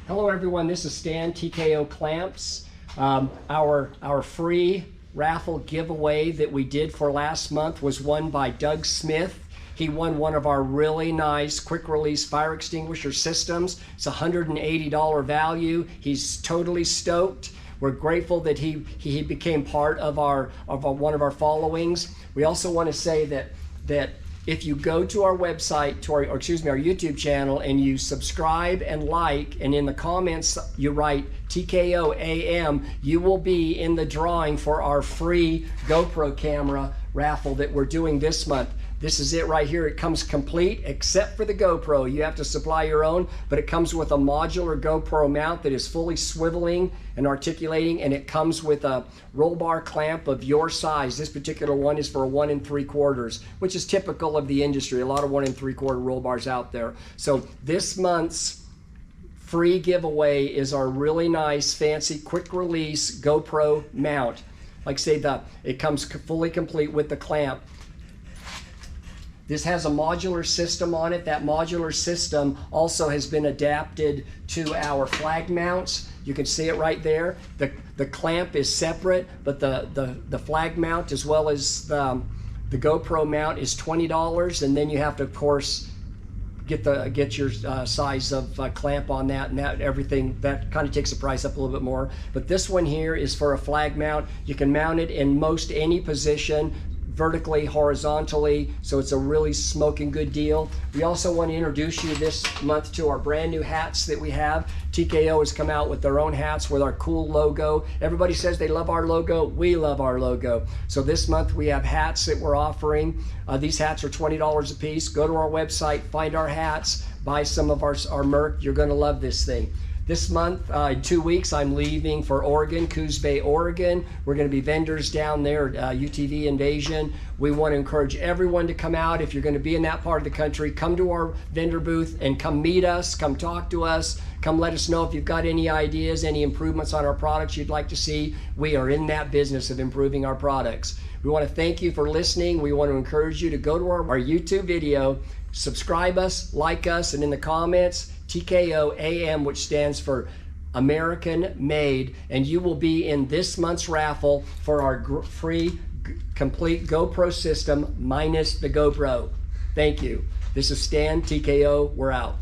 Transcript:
Hello everyone, this is Stan, TKO Clamps. Our free raffle giveaway that we did for last month was won by Doug Smith. He won one of our really nice quick release fire extinguisher systems. It's a $180 value. He's totally stoked. We're grateful that he became part of one of our followings. We also want to say that if you go to our website, our YouTube channel, and you subscribe and like, and in the comments you write TKO AM, you will be in the drawing for our free GoPro camera raffle that we're doing this month. This is it right here. It comes complete except for the GoPro. You have to supply your own, but it comes with a modular GoPro mount that is fully swiveling and articulating, and it comes with a roll bar clamp of your size. This particular one is for a 1 3/4, which is typical of the industry. A lot of 1 3/4 roll bars out there. So this month's free giveaway is our really nice, fancy, quick release GoPro mount. Like I say, it comes fully complete with the clamp. This has a modular system on it. That modular system also has been adapted to our flag mounts. You can see it right there. The clamp is separate, but the flag mount as well as the GoPro mount is $20, and then you have to, of course, get your size of clamp on that, and everything that kind of takes the price up a little bit more. But this one here is for a flag mount. You can mount it in most any position, vertically, horizontally, so it's a really smoking good deal. We also want to introduce you this month to our brand new hats that we have. TKO has come out with their own hats with our cool logo. Everybody says they love our logo. We love our logo. So this month we have hats that we're offering. These hats are $20 a piece. Go to our website, find our hats, buy some of our merch. You're going to love this thing. This month, in 2 weeks, I'm leaving for Oregon, Coos Bay, Oregon. We're going to be vendors down there at UTV Invasion. We want to encourage everyone to come out. If you're going to be in that part of the country, come to our vendor booth and come meet us, come talk to us, come let us know if you've got any ideas, any improvements on our products you'd like to see. We are in that business of improving our products. We want to thank you for listening. We want to encourage you to go to our YouTube video, subscribe us, like us, and in the comments, TKO AM, which stands for American Made, and you will be in this month's raffle for our free complete GoPro system minus the GoPro. Thank you. This is Stan, TKO. We're out.